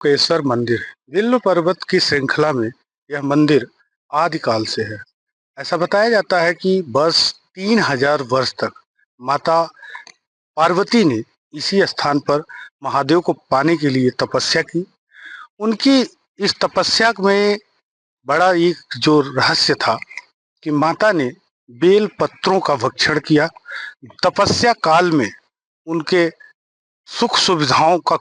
केसर मंदिर विल्ल पर्वत की श्रृंखला में यह मंदिर आदिकाल से है। ऐसा बताया जाता है कि बस 3000 वर्ष तक माता पार्वती ने इसी स्थान पर महादेव को पाने के लिए तपस्या की। उनकी इस तपस्या में बड़ा एक जो रहस्य था कि माता ने बेल पत्रों का भक्षण किया। तपस्या काल में उनके सुख सुविधाओं का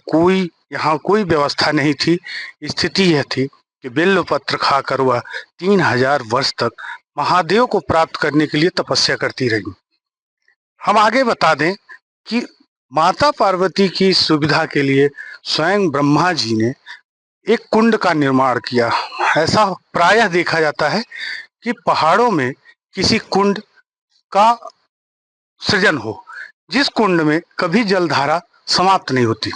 यहाँ कोई व्यवस्था नहीं थी। स्थिति यह थी कि बेल पत्र खाकर वह 3000 वर्ष तक महादेव को प्राप्त करने के लिए तपस्या करती रही। हम आगे बता दें कि माता पार्वती की सुविधा के लिए स्वयं ब्रह्मा जी ने एक कुंड का निर्माण किया। ऐसा प्रायः देखा जाता है कि पहाड़ों में किसी कुंड का सृजन हो, जिस कुंड में कभी जलधारा समाप्त नहीं होती।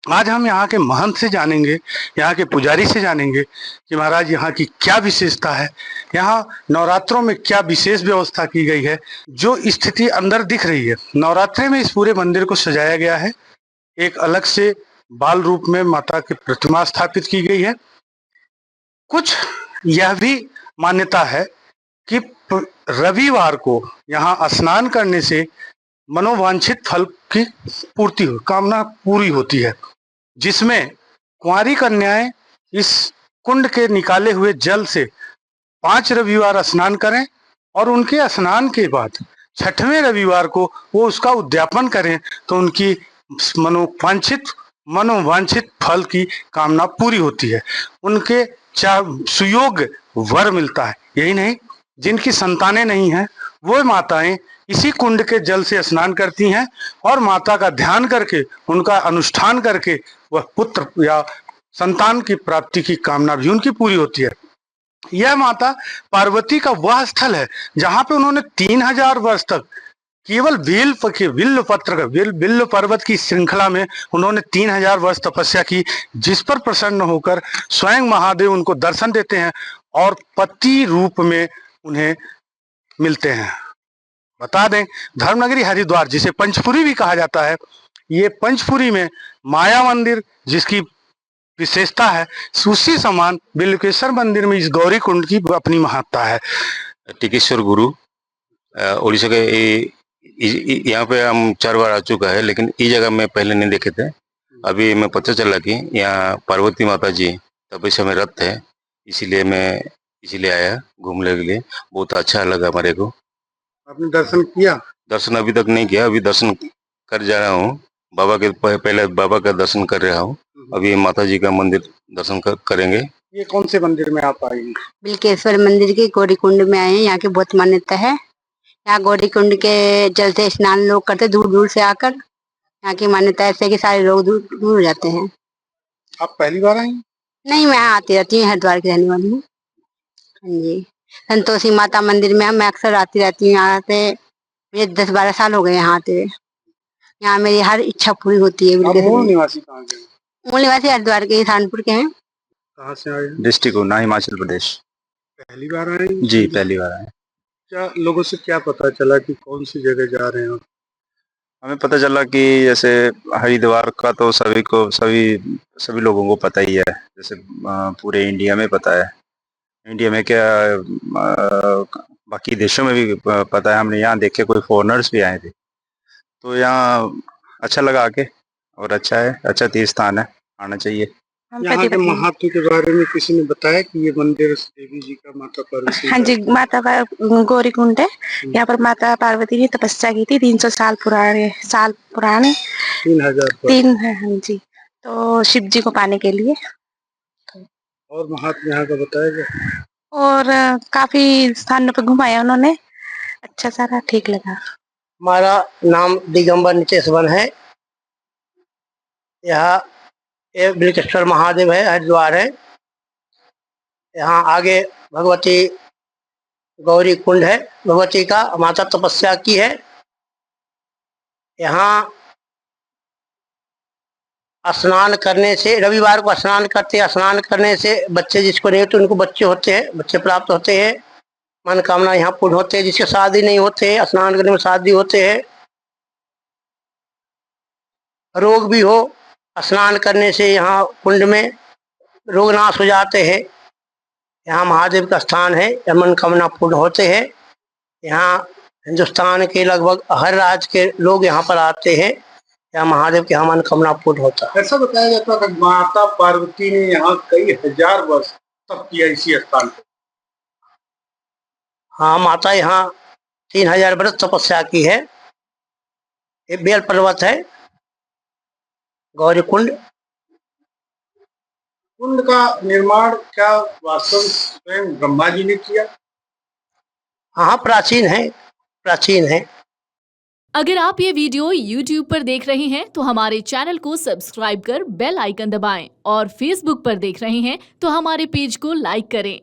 आज हम यहाँ के महंत से जानेंगे, यहाँ के पुजारी से जानेंगे कि महाराज यहाँ की क्या विशेषता है, यहाँ नवरात्रों में क्या विशेष व्यवस्था की गई है। जो स्थिति अंदर दिख रही है, नवरात्रे में इस पूरे मंदिर को सजाया गया है। एक अलग से बाल रूप में माता की प्रतिमा स्थापित की गई है। कुछ यह भी मान्यता है कि रविवार को यहाँ स्नान करने से मनोवांछित फल की कामना पूरी होती है, जिसमें कुंवारी कन्याएं इस कुंड के निकाले हुए जल से 5 रविवार स्नान करें और उनके स्नान के बाद 6वें रविवार को वो उसका उद्यापन करें तो उनकी मनोवांछित फल की कामना पूरी होती है। उनके सुयोग्य वर मिलता है। यही नहीं, जिनकी संतानें नहीं हैं वो माताएं इसी कुंड के जल से स्नान करती हैं और माता का ध्यान करके, उनका अनुष्ठान करके वह पुत्र या संतान की प्राप्ति की कामना भी उनकी पूरी होती है। यह माता पार्वती का वह स्थल है जहां पे उन्होंने 3000 वर्ष तक केवल विल्ल पर्वत की श्रृंखला में उन्होंने 3000 वर्ष तपस्या की, जिस पर प्रसन्न होकर स्वयं महादेव उनको दर्शन देते हैं और पति रूप में उन्हें मिलते हैं। बता दें, धर्मनगरी हरिद्वार जिसे पंचपुरी भी कहा जाता है, ये पंचपुरी में माया मंदिर जिसकी विशेषता है, उसी समान बिल्वकेश्वर मंदिर में इस गौरी कुंड की अपनी महत्ता है। टिकेश्वर गुरु उड़ीसा के यहाँ पे हम 4 बार आ चुका है, लेकिन इस जगह में पहले नहीं देखे थे। अभी मैं पता चला कि यहाँ पार्वती माता जी तपस्या में रत है, इसीलिए आया घूमने के लिए। बहुत अच्छा लगा हमारे को। आपने दर्शन किया? दर्शन अभी तक नहीं किया, अभी दर्शन कर जा रहा हूँ। बाबा के पहले बाबा का दर्शन कर रहा हूँ, अभी माता जी का मंदिर दर्शन करेंगे। ये कौन से मंदिर में आप आए हैं? बिल्केश्वर मंदिर के गौरी कुंड में आए हैं। यहाँ की बहुत मान्यता है। यहाँ गौरी कुंड के जल से स्नान लोग करते दूर दूर से आकर। यहाँ की मान्यता ऐसे है कि सारे लोग दूर दूर जाते हैं। आप पहली बार आई? नहीं, मैं यहाँ आती रहती हूँ, हरिद्वार की रहने वाली हूँ। हाँ जी, संतोषी माता मंदिर में मैं अक्सर आती रहती हूँ। यहाँ से मुझे 10-12 साल हो गए यहाँ आते हुए। यहाँ मेरी हर इच्छा पूरी होती है। मूल निवासी कहाँ के? मूल निवासी हरिद्वार के, कानपुर के हैं। कहाँ से आए? डिस्ट्रिक्ट उना, हिमाचल प्रदेश। पहली बार आए? जी, पहली बार आए। क्या लोगों से क्या पता चला कि कौन सी जगह जा रहे हैं? हमें पता चला कि जैसे हरिद्वार का तो सभी लोगों को पता ही है, जैसे पूरे इंडिया में पता है। इंडिया में क्या, बाकी देशों में भी पता है। हमने यहाँ देखे, कोई फॉरेनर्स भी आए थे, तो यहाँ अच्छा लगा आके, और अच्छा है, अच्छा तीर्थ स्थान है, आना चाहिए। यहाँ के महत्व के बारे में किसी ने बताया कि ये मंदिर देवी जी का, माता पार्वती? हाँ जी, माता गौरी कुंड है। यहाँ पर माता पार्वती ने तपस्या की थी 300 साल पुराने 3000 है। हाँ जी, तो शिव जी को पाने के लिए। और महात्मा यहाँ का बताया गया, और काफी स्थानों पर घुमाया उन्होंने, अच्छा सारा ठीक लगा। हमारा नाम दिगंबर नितेशवन है। यहाँ बिल्केश्वर महादेव है, हरिद्वार है। यहाँ आगे भगवती गौरी कुंड है, भगवती का माता तपस्या की है। यहाँ स्नान करने से, रविवार को स्नान करने से बच्चे जिसको नहीं होते उनको बच्चे होते हैं, बच्चे प्राप्त होते हैं। मनोकामना यहाँ पूर्ण होते हैं। जिसके शादी नहीं होते, स्नान करने में शादी होते हैं। रोग भी हो, स्नान करने से यहाँ कुंड में रोग नाश हो जाते हैं। यहाँ महादेव का स्थान है, यहाँ मनोकामना पूर्ण होते हैं। यहाँ हिंदुस्तान के लगभग हर राज्य के लोग यहाँ पर आते हैं। यहाँ महादेव के यहाँ मनोकामना पूर्ण होता है। ऐसा बताया जाता है कि माता पार्वती ने यहाँ कई हजार वर्ष तप किया इसी स्थान पर। हाँ, माता यहाँ 3000 वर्ष तपस्या की है। ये बेल पर्वत है, गौरी कुंड। कुंड का निर्माण क्या वास्तव में स्वयं ब्रह्मा जी ने किया? हाँ, प्राचीन है, प्राचीन है। अगर आप ये वीडियो YouTube पर देख रहे हैं तो हमारे चैनल को सब्सक्राइब कर बेल आइकन दबाएं और Facebook पर देख रहे हैं तो हमारे पेज को लाइक करें।